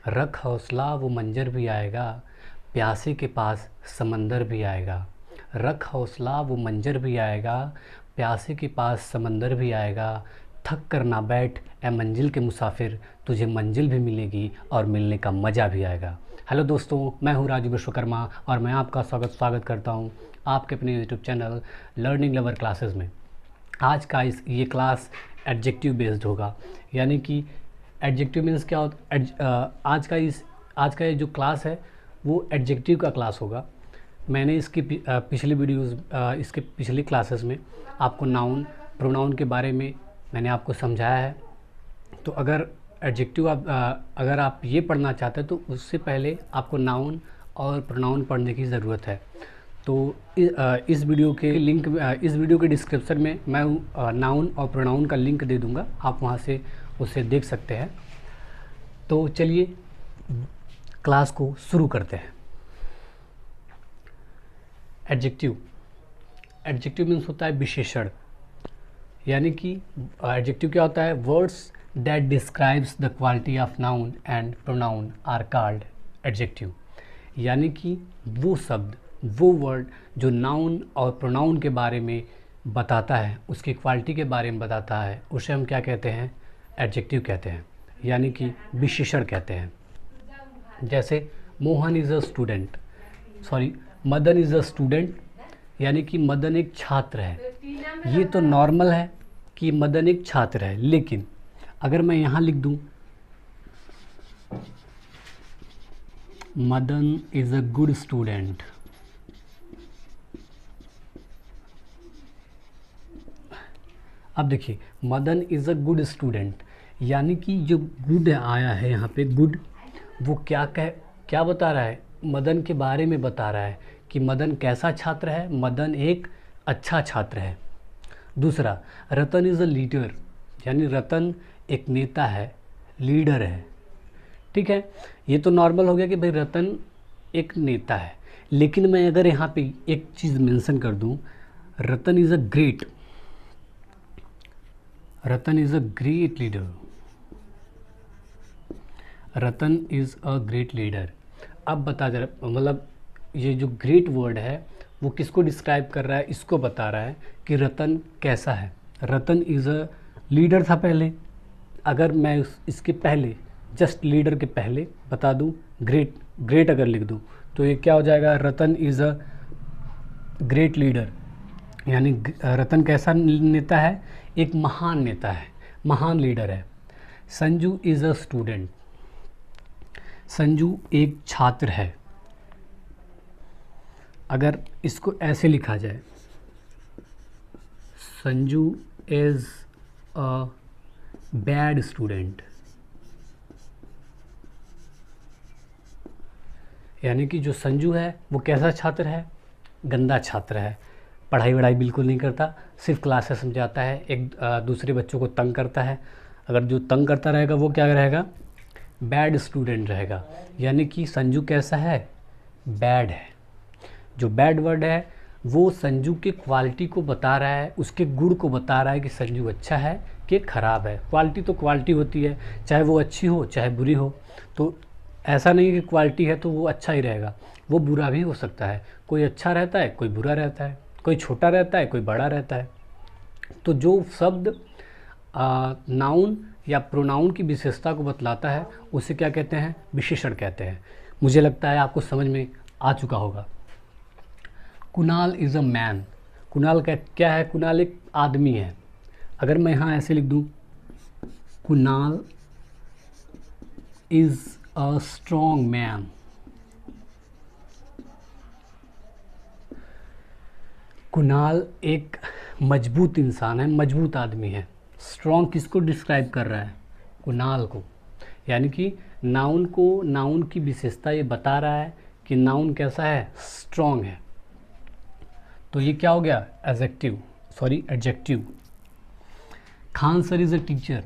रख हौसला वो मंजर भी आएगा, प्यासे के पास समंदर भी आएगा। रख हौसला वो मंजर भी आएगा, प्यासे के पास समंदर भी आएगा। थक कर ना बैठ ए मंजिल के मुसाफिर, तुझे मंजिल भी मिलेगी और मिलने का मज़ा भी आएगा। हेलो दोस्तों, मैं हूँ राजू विश्वकर्मा और मैं आपका स्वागत करता हूँ आपके अपने YouTube channel learning lover classes में। आज का ये क्लास एडजेक्टिव बेस्ड होगा, यानी कि एडजेक्टिव मीन्स क्या होता। आज का ये जो क्लास है वो एडजेक्टिव का क्लास होगा। मैंने इसकी पिछली वीडियोस इसके पिछली क्लासेस में आपको नाउन प्रोनाउन के बारे में मैंने आपको समझाया है। तो अगर एडजेक्टिव अगर आप ये पढ़ना चाहते हैं तो उससे पहले आपको नाउन और प्रोनाउन पढ़ने की ज़रूरत है। तो इस वीडियो के डिस्क्रिप्शन में मैं नाउन और प्रोनाउन का लिंक दे दूंगा, आप वहाँ से उसे देख सकते हैं। तो चलिए क्लास को शुरू करते हैं। एडजेक्टिव मीन्स होता है विशेषण, यानी कि एडजेक्टिव क्या होता है? Words that describes the quality of noun and pronoun are called adjective. यानी कि वो शब्द, वो वर्ड जो नाउन और प्रोनाउन के बारे में बताता है, उसकी क्वालिटी के बारे में बताता है, उसे हम क्या कहते हैं? एडजेक्टिव कहते हैं, यानी कि विशेषण कहते हैं। जैसे Mohan is a student, Madan is a student, यानी कि मदन एक छात्र है। ये तो नॉर्मल है कि मदन एक छात्र है, लेकिन अगर मैं यहाँ लिख दूँ Madan is a good student, अब देखिए Madan is a good student, यानी कि जो गुड आया है यहाँ पे, गुड वो क्या बता रहा है? मदन के बारे में बता रहा है कि मदन कैसा छात्र है, मदन एक अच्छा छात्र है। दूसरा, रतन इज़ अ लीडर, यानी रतन एक नेता है, लीडर है। ठीक है, ये तो नॉर्मल हो गया कि भाई रतन एक नेता है। लेकिन मैं अगर यहाँ पे एक चीज़ मेंशन कर दूँ, Ratan is a great leader, Ratan is a great leader. अब बता जरा, मतलब ये जो ग्रेट वर्ड है वो किसको डिस्क्राइब कर रहा है? इसको बता रहा है कि रतन कैसा है। रतन इज़ अ लीडर था पहले, अगर मैं इसके पहले जस्ट लीडर के पहले बता दूं ग्रेट अगर लिख दूं तो ये क्या हो जाएगा? रतन इज़ अ ग्रेट लीडर, यानी रतन कैसा नेता है? एक महान नेता है, महान लीडर है। Sanju is a student, Sanju एक छात्र है। अगर इसको ऐसे लिखा जाए, Sanju is a bad student, यानी कि जो संजू है वो कैसा छात्र है? गंदा छात्र है, पढ़ाई वढ़ाई बिल्कुल नहीं करता, सिर्फ क्लासेस समझाता है, एक दूसरे बच्चों को तंग करता है। अगर जो तंग करता रहेगा वो क्या रहेगा? बैड स्टूडेंट रहेगा। यानी कि संजू कैसा है? बैड है। जो बैड वर्ड है वो संजू के क्वालिटी को बता रहा है, उसके गुण को बता रहा है कि संजू अच्छा है कि ख़राब है। क्वालिटी तो क्वालिटी होती है, चाहे वो अच्छी हो चाहे बुरी हो। तो ऐसा नहीं है कि क्वालिटी है तो वो अच्छा ही रहेगा, वो बुरा भी हो सकता है। कोई अच्छा रहता है, कोई बुरा रहता है, कोई छोटा रहता है, कोई बड़ा रहता है। तो जो शब्द नाउन या प्रोनाउन की विशेषता को बतलाता है उसे क्या कहते हैं? विशेषण कहते हैं। मुझे लगता है आपको समझ में आ चुका होगा। Kunal is a man, Kunal क्या है? कुणाल एक आदमी है। अगर मैं यहाँ ऐसे लिख दूँ, Kunal is a strong man, Kunal एक मजबूत इंसान है, मजबूत आदमी है। स्ट्रॉन्ग किसको डिस्क्राइब कर रहा है? कुणाल को। यानी कि नाउन की विशेषता ये बता रहा है कि नाउन कैसा है? स्ट्रॉन्ग है। तो ये क्या हो गया? Adjective. Khan sir is a teacher,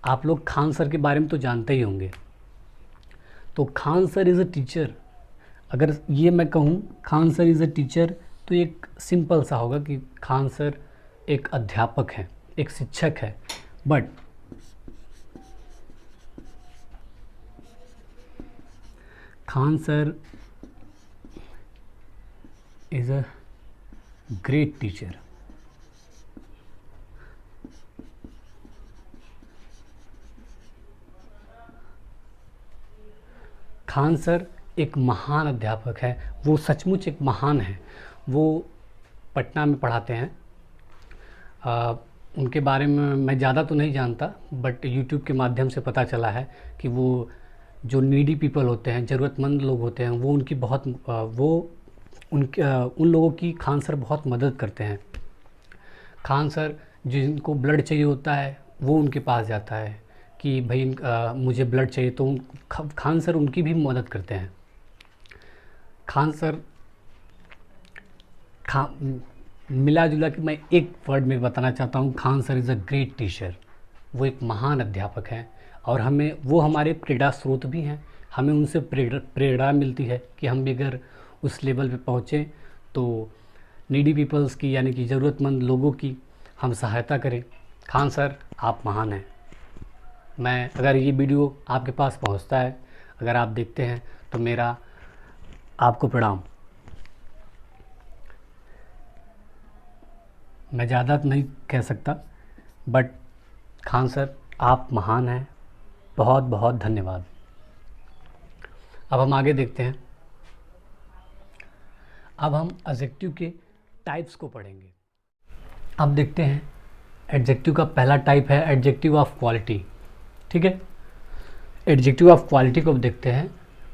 आप लोग खान सर के बारे में तो जानते ही होंगे। तो Khan sir is a teacher, अगर ये मैं कहूँ Khan sir is a teacher तो एक सिंपल सा होगा कि खान सर एक अध्यापक हैं, एक शिक्षक है। But Khan sir is a great teacher. Khan sir एक महान अध्यापक है, वो सचमुच एक महान है। वो पटना में पढ़ाते हैं। उनके बारे में मैं ज़्यादा तो नहीं जानता, बट यूट्यूब के माध्यम से पता चला है कि वो जो नीडी पीपल होते हैं, ज़रूरतमंद लोग होते हैं, वो उनकी बहुत उन लोगों की खान सर बहुत मदद करते हैं। खान सर जिनको ब्लड चाहिए होता है वो उनके पास जाता है कि भाई मुझे ब्लड चाहिए, तो खान सर उनकी भी मदद करते हैं। खान सर मिला जुला के मैं एक वर्ड में बताना चाहता हूँ, Khan sir is a great teacher. वो एक महान अध्यापक हैं और वो हमारे प्रेरणा स्रोत भी हैं। हमें उनसे प्रेरणा मिलती है कि हम भी अगर उस लेवल पे पहुँचें तो नीडी पीपल्स की, यानी कि ज़रूरतमंद लोगों की हम सहायता करें। खान सर आप महान हैं। मैं अगर ये वीडियो आपके पास पहुंचता है, अगर आप देखते हैं, तो मेरा आपको प्रणाम। मैं ज़्यादा नहीं कह सकता, बट खान सर आप महान हैं। बहुत बहुत धन्यवाद। अब हम आगे देखते हैं। अब हम एडजेक्टिव के टाइप्स को पढ़ेंगे। अब देखते हैं एडजेक्टिव का पहला टाइप है एडजेक्टिव ऑफ क्वालिटी। ठीक है, एडजेक्टिव ऑफ क्वालिटी को अब देखते हैं।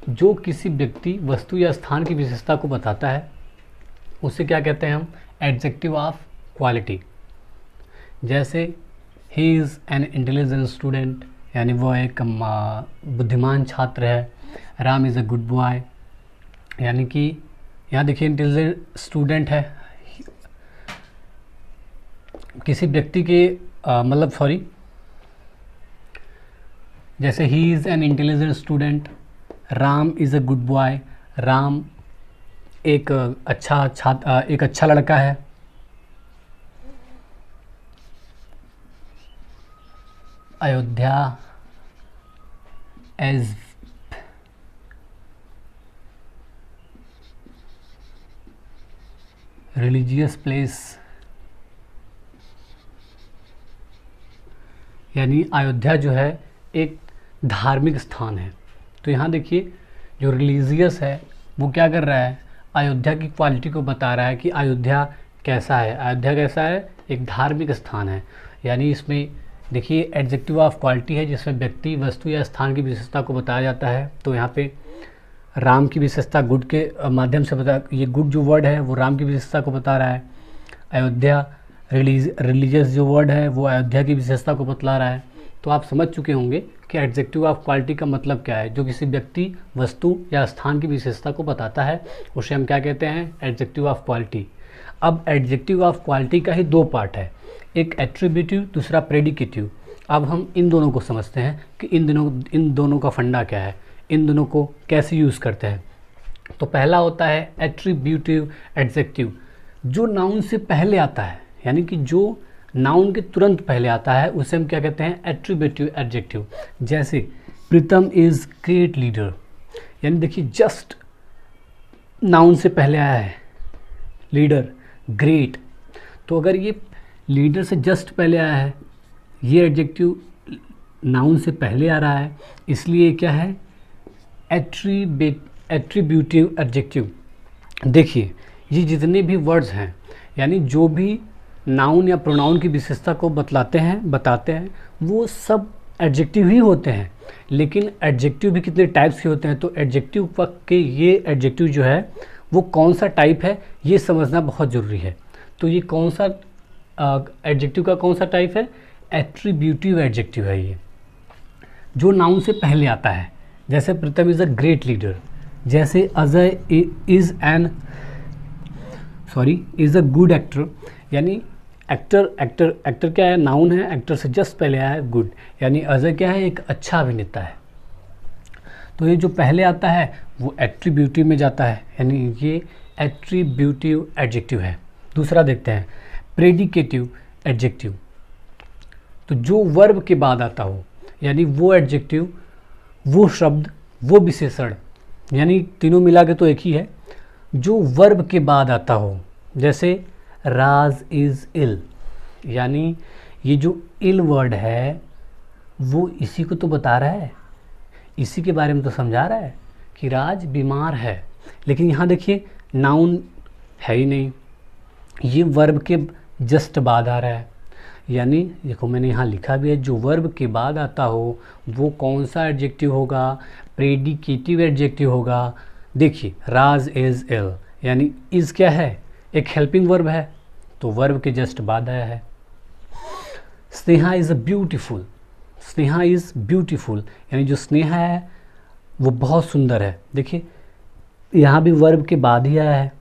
जो किसी व्यक्ति, वस्तु या स्थान की विशेषता को बताता है उसे क्या कहते हैं हम? Adjective of quality. जैसे he is an intelligent student, यानी वो एक बुद्धिमान छात्र है। Ram is a good boy, यानी कि यहाँ देखिए इंटेलिजेंट स्टूडेंट है। किसी व्यक्ति के जैसे he is an intelligent student, Ram is a good boy. Ram एक अच्छा लड़का है। अयोध्या एज रिलीजियस प्लेस, यानी अयोध्या जो है एक धार्मिक स्थान है। तो यहाँ देखिए जो रिलीजियस है वो क्या कर रहा है? अयोध्या की क्वालिटी को बता रहा है कि अयोध्या कैसा है। अयोध्या कैसा है? एक धार्मिक स्थान है। यानी इसमें देखिए एडजेक्टिव ऑफ क्वालिटी है जिसमें व्यक्ति, वस्तु या स्थान की विशेषता को बताया जाता है। तो यहाँ पे राम की विशेषता गुड के माध्यम से ये गुड जो वर्ड है वो राम की विशेषता को बता रहा है। अयोध्या रिलीजियस जो वर्ड है वो अयोध्या की विशेषता को बतला रहा है। तो आप समझ चुके होंगे कि एडजेक्टिव ऑफ क्वालिटी का मतलब क्या है। जो किसी व्यक्ति, वस्तु या स्थान की विशेषता को बताता है उसे हम क्या कहते हैं? Adjective of quality. अब एडजेक्टिव ऑफ क्वालिटी का ही दो पार्ट है, एक एट्रीब्यूटिव, दूसरा प्रेडिकेटिव। अब हम इन दोनों को समझते हैं कि इन दोनों का फंडा क्या है, इन दोनों को कैसे यूज़ करते हैं। तो पहला होता है एट्रीब्यूटिव एडजेक्टिव, जो नाउन से पहले आता है, यानी कि जो नाउन के तुरंत पहले आता है उसे हम क्या कहते हैं? Attributive adjective. जैसे प्रीतम इज़ ग्रेट लीडर, यानी देखिए जस्ट नाउन से पहले आया है लीडर, ग्रेट। तो अगर ये लीडर से जस्ट पहले आया है, ये एडजेक्टिव नाउन से पहले आ रहा है, इसलिए क्या है? Attributive adjective. देखिए ये जितने भी वर्ड्स हैं, यानी जो भी नाउन या प्रोनाउन की विशेषता को बताते हैं वो सब एडजेक्टिव ही होते हैं। लेकिन एडजेक्टिव भी कितने टाइप्स के होते हैं, तो एडजेक्टिव के ये एडजेक्टिव जो है वो कौन सा टाइप है ये समझना बहुत ज़रूरी है। तो ये कौन सा एडजेक्टिव का कौन सा टाइप है? एट्रीब्यूटिव एडजेक्टिव है ये, जो नाउन से पहले आता है। जैसे प्रीतम इज़ अ ग्रेट लीडर, जैसे Ajay is a good actor, यानी एक्टर क्या है? नाउन है, एक्टर से जस्ट पहले आया है गुड, यानी अजय क्या है? एक अच्छा अभिनेता है। तो ये जो पहले आता है वो एट्रीब्यूटिव में जाता है, यानी ये एट्रीब्यूटिव एडजेक्टिव है। दूसरा देखते हैं प्रेडिकेटिव एडजेक्टिव। तो जो वर्ब के बाद आता हो, यानी वो एडजेक्टिव, वो शब्द, वो विशेषण यानी तीनों मिला के तो एक ही है, जो वर्ब के बाद आता हो। जैसे राज इज़ इल, यानी ये जो इल वर्ड है वो इसी को तो बता रहा है, इसी के बारे में तो समझा रहा है कि राज बीमार है। लेकिन यहाँ देखिए नाउन है ही नहीं, ये वर्ब के जस्ट बाद आ रहा है। यानी देखो मैंने यहाँ लिखा भी है, जो वर्ब के बाद आता हो वो कौन सा एडजेक्टिव होगा, प्रेडिकेटिव एडजेक्टिव होगा। देखिए राज इज़ इल, यानी इज़ क्या है, एक हेल्पिंग वर्ब है, तो वर्ब के जस्ट बाद आया है। Sneha is beautiful, Sneha is beautiful, यानी जो स्नेहा है वो बहुत सुंदर है। देखिए यहाँ भी वर्ब के बाद ही आया है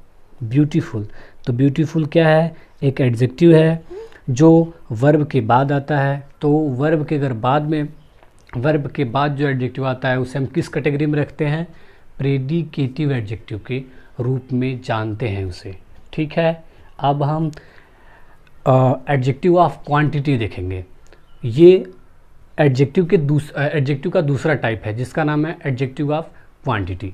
ब्यूटीफुल, तो ब्यूटीफुल क्या है, एक एडजेक्टिव है जो वर्ब के बाद आता है। तो वर्ब के अगर बाद में, वर्ब के बाद जो एडजेक्टिव आता है उसे हम किस कैटेगरी में रखते हैं, प्रेडिकेटिव एडजेक्टिव के रूप में जानते हैं उसे। ठीक है, अब हम एडजेक्टिव ऑफ क्वांटिटी देखेंगे। ये एडजेक्टिव का दूसरा टाइप है जिसका नाम है एडजेक्टिव ऑफ क्वांटिटी।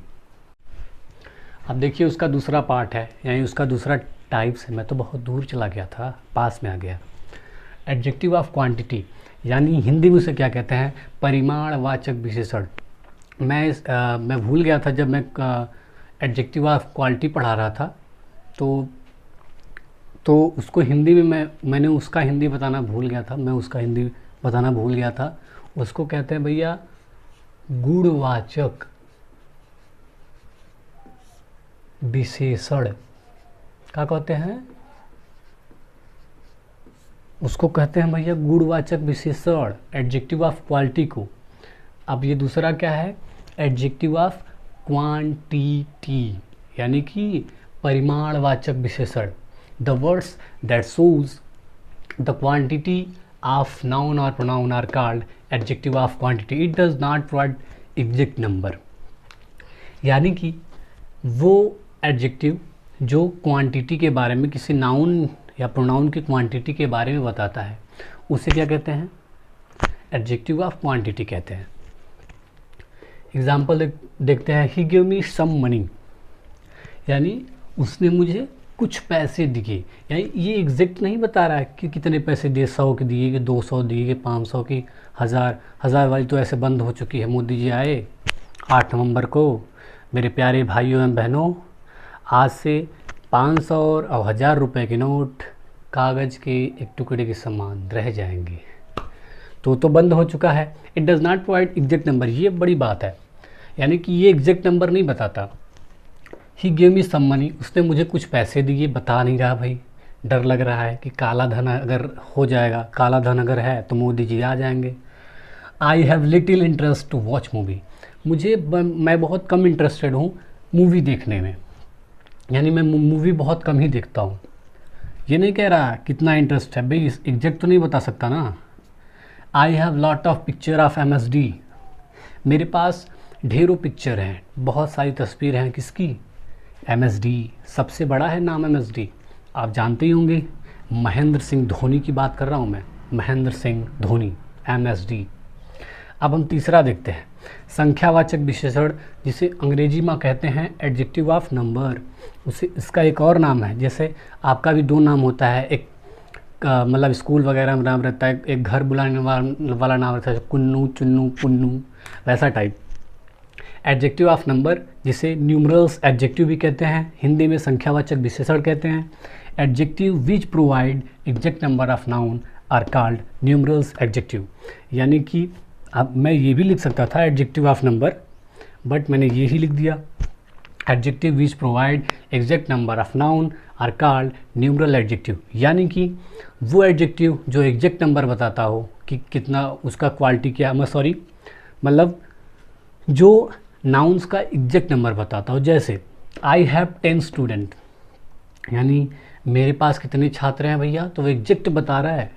अब देखिए उसका दूसरा पार्ट है, यानी उसका दूसरा टाइप्स है। मैं तो बहुत दूर चला गया था, पास में आ गया। एडजेक्टिव ऑफ क्वांटिटी यानी हिंदी में उसे क्या कहते हैं, परिमाणवाचक विशेषण। मैं भूल गया था जब मैं एडजेक्टिव ऑफ क्वालिटी पढ़ा रहा था, तो उसको हिंदी में मैंने उसका हिंदी बताना भूल गया था, मैं उसका हिंदी बताना भूल गया था। उसको कहते हैं भैया गुणवाचक विशेषण। क्या कहते हैं, उसको कहते हैं भैया गुणवाचक विशेषण, एडजेक्टिव ऑफ क्वालिटी को। अब ये दूसरा क्या है, एडजेक्टिव ऑफ क्वांटिटी, यानी कि परिमाणवाचक विशेषण। The words that shows the quantity of noun और pronoun are called adjective of quantity. It does not provide exact number, यानी कि वो एडजेक्टिव जो क्वांटिटी के बारे में, किसी नाउन या प्रोनाउन की क्वांटिटी के बारे में बताता है, उसे क्या कहते हैं, एडजेक्टिव ऑफ क्वांटिटी कहते हैं। एग्जाम्पल देखते हैं, ही गिव मी सम मनी, यानी उसने मुझे कुछ पैसे दिए। यानी ये एग्जैक्ट नहीं बता रहा है कि कितने पैसे दिए, 100 के दिए कि 200 दिए कि 500 की, हज़ार वाली तो ऐसे बंद हो चुकी है। मोदी जी आए 8 नवंबर को, मेरे प्यारे भाइयों एवं बहनों, आज से 500 और 1000 रुपये के नोट कागज़ के एक टुकड़े के समान रह जाएंगे। तो बंद हो चुका है। It does not provide exact number, ये बड़ी बात है, यानी कि ये एग्जैक्ट नंबर नहीं बताता। ही गिव मी सम मनी, उसने मुझे कुछ पैसे दिए, बता नहीं रहा भाई, डर लग रहा है कि काला धन अगर हो जाएगा, काला धन अगर है तो मोदी जी आ जाएंगे। I have little interest to watch movie, मैं बहुत कम इंटरेस्टेड हूँ मूवी देखने में, यानी मैं मूवी बहुत कम ही देखता हूँ। ये नहीं कह रहा कितना इंटरेस्ट है भाई, एग्जैक्ट तो नहीं बता सकता ना। I have lot of picture of MSD, मेरे पास ढेरों पिक्चर हैं, बहुत सारी तस्वीर हैं, किसकी, MSD, सबसे बड़ा है नाम MSD, आप जानते ही होंगे, महेंद्र सिंह धोनी की बात कर रहा हूँ मैं, महेंद्र सिंह धोनी, MSD। अब हम तीसरा देखते हैं, संख्यावाचक विशेषण, जिसे अंग्रेजी में कहते हैं एडजेक्टिव ऑफ नंबर। उसे इसका एक और नाम है, जैसे आपका भी 2 नाम होता है, एक मतलब स्कूल वगैरह में नाम रहता है, एक घर बुलाने वाला नाम रहता है, कुन्नू, चुन्नू, पुन्नू, वैसा टाइप। एडजेक्टिव ऑफ नंबर, जिसे न्यूमरल्स एडजेक्टिव भी कहते हैं, हिंदी में संख्यावाचक विशेषण कहते हैं। Adjective which provide exact number of noun are called numerals adjective. यानी कि अब मैं ये भी लिख सकता था एडजेक्टिव ऑफ नंबर, बट मैंने ये ही लिख दिया, adjective which provide exact number of noun are called numeral adjective. यानी कि वो एडजेक्टिव जो एग्जैक्ट नंबर बताता हो कि कितना उसका क्वालिटी क्या, मतलब जो नाउन्स का एग्जैक्ट नंबर बताता हो। जैसे आई हैव 10 स्टूडेंट, यानी मेरे पास कितने छात्र हैं भैया, तो वो एग्जैक्ट बता रहा है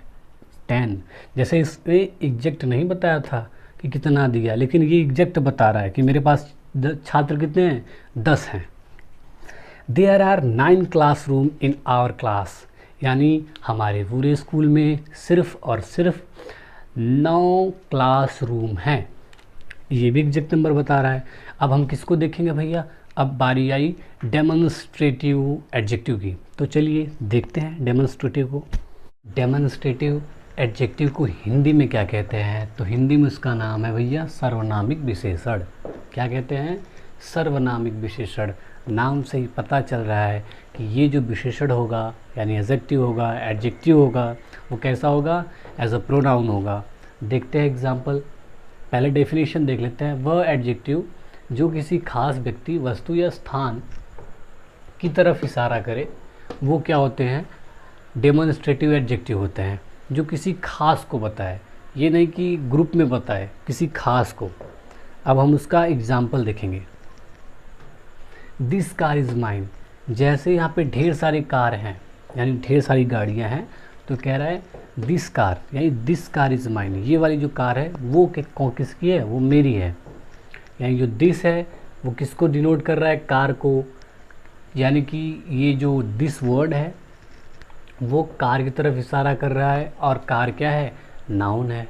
10। जैसे इसने एग्जैक्ट नहीं बताया था कि कितना दिया, लेकिन ये एग्जैक्ट बता रहा है कि मेरे पास छात्र कितने हैं, 10 हैं। There are 9 classroom in our class, यानी हमारे पूरे स्कूल में सिर्फ और सिर्फ 9 क्लासरूम हैं। ये भी एग्जैक्ट नंबर बता रहा है। अब हम किसको देखेंगे भैया, अब बारी आई डेमोन्स्ट्रेटिव एडजेक्टिव की। तो चलिए देखते हैं डेमोन्स्ट्रेटिव को। डेमोन्स्ट्रेटिव एडजेक्टिव को हिंदी में क्या कहते हैं, तो हिंदी में उसका नाम है भैया सर्वनामिक विशेषण। क्या कहते हैं, सर्वनामिक विशेषण। नाम से ही पता चल रहा है कि ये जो विशेषण होगा यानी एडजेक्टिव होगा, एडजेक्टिव होगा, वो कैसा होगा, एज अ प्रोनाउन होगा। देखते हैं एग्जाम्पल। पहले डेफिनेशन देख लेते हैं। वह एडजेक्टिव जो किसी खास व्यक्ति, वस्तु या स्थान की तरफ इशारा करे वो क्या होते हैं, डेमोन्स्ट्रेटिव एडजेक्टिव होते हैं। जो किसी खास को बताए, ये नहीं कि ग्रुप में बताए, किसी खास को। अब हम उसका एग्जाम्पल देखेंगे। This car is mine. जैसे यहाँ पे ढेर सारे कार हैं यानी ढेर सारी गाड़ियाँ हैं, तो कह रहा है दिस कार यानी दिस कार इज़ माइन। ये वाली जो कार है वो किसकी है, वो मेरी है। यानी जो दिस है वो किसको डिनोट कर रहा है, कार को। यानी कि ये जो दिस वर्ड है वो कार की तरफ इशारा कर रहा है, और कार क्या है, नाउन है।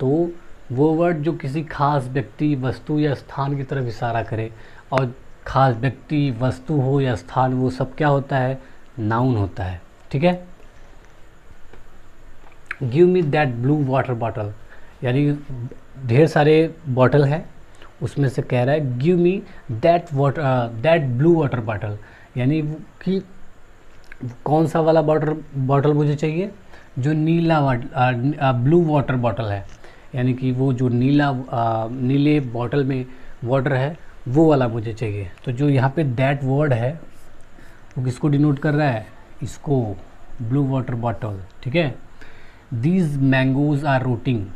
तो वो वर्ड जो किसी खास व्यक्ति, वस्तु या स्थान की तरफ इशारा करे, और खास व्यक्ति, वस्तु हो या स्थान, वो सब क्या होता है, नाउन होता है। ठीक है। Give me that blue water bottle, यानी ढेर सारे बॉटल है, उसमें से कह रहा है give me that blue water bottle, यानी कि कौन सा वाला बॉटल मुझे चाहिए, जो नीला ब्लू वाटर बॉटल है। यानी कि वो जो नीले बॉटल में वाटर है वो वाला मुझे चाहिए। तो जो यहाँ पे दैट वर्ड है वो किसको डिनोट कर रहा है, इसको, ब्लू वाटर बॉटल। ठीक है। दीज मैंगोज आर रोटिंग,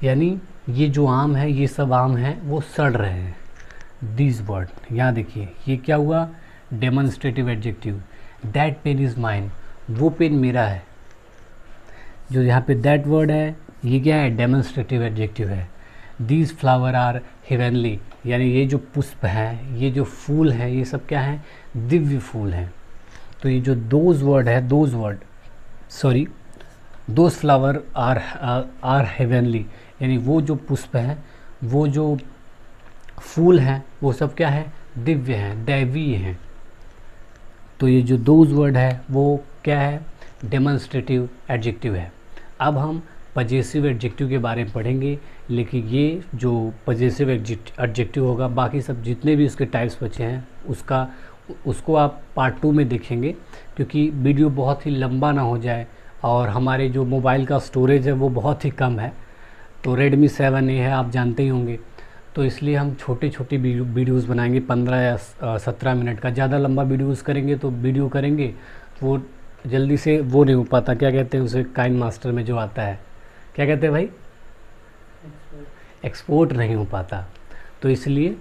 यानी ये जो आम है, ये सब आम हैं वो सड़ रहे हैं। दिस वर्ड, यहाँ देखिए ये क्या हुआ, demonstrative adjective. That pain is mine, वो पेन मेरा है। जो यहाँ पे दैट वर्ड है ये क्या है, डेमोन्स्ट्रेटिव एडजेक्टिव है। दीज फ्लावर आर हेवनली, यानी ये जो पुष्प हैं, ये जो फूल हैं, ये सब क्या हैं, दिव्य फूल हैं। तो ये जो दोज वर्ड है, दोज फ्लावर आर हेवनली, यानी वो जो पुष्प हैं, वो जो फूल हैं, वो सब क्या है, दिव्य हैं, दैवीय हैं। तो ये जो दोज वर्ड है वो क्या है, डेमोन्स्ट्रेटिव एडजेक्टिव है। अब हम पजेसिव एडजेक्टिव के बारे में पढ़ेंगे, लेकिन ये जो पजेसिव एडजेक्टिव होगा, बाकी सब जितने भी उसके टाइप्स बचे हैं उसको आप पार्ट 2 में देखेंगे, क्योंकि वीडियो बहुत ही लंबा ना हो जाए, और हमारे जो मोबाइल का स्टोरेज है वो बहुत ही कम है। तो Redmi 7A है, आप जानते ही होंगे। तो इसलिए हम छोटे वीडियोस बनाएंगे, 15 या 17 मिनट का। ज़्यादा लंबा वीडियोस करेंगे तो वो जल्दी से वो नहीं हो पाता, क्या कहते हैं उसे, काइन मास्टर में जो आता है, क्या कहते हैं भाई, एक्सपोर्ट नहीं हो पाता। तो इसलिए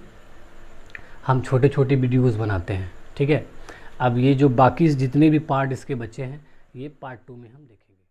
हम छोटे वीडियोस बनाते हैं। ठीक है। अब ये जो बाकी जितने भी पार्ट इसके बचे हैं, ये पार्ट 2 में हम देखेंगे।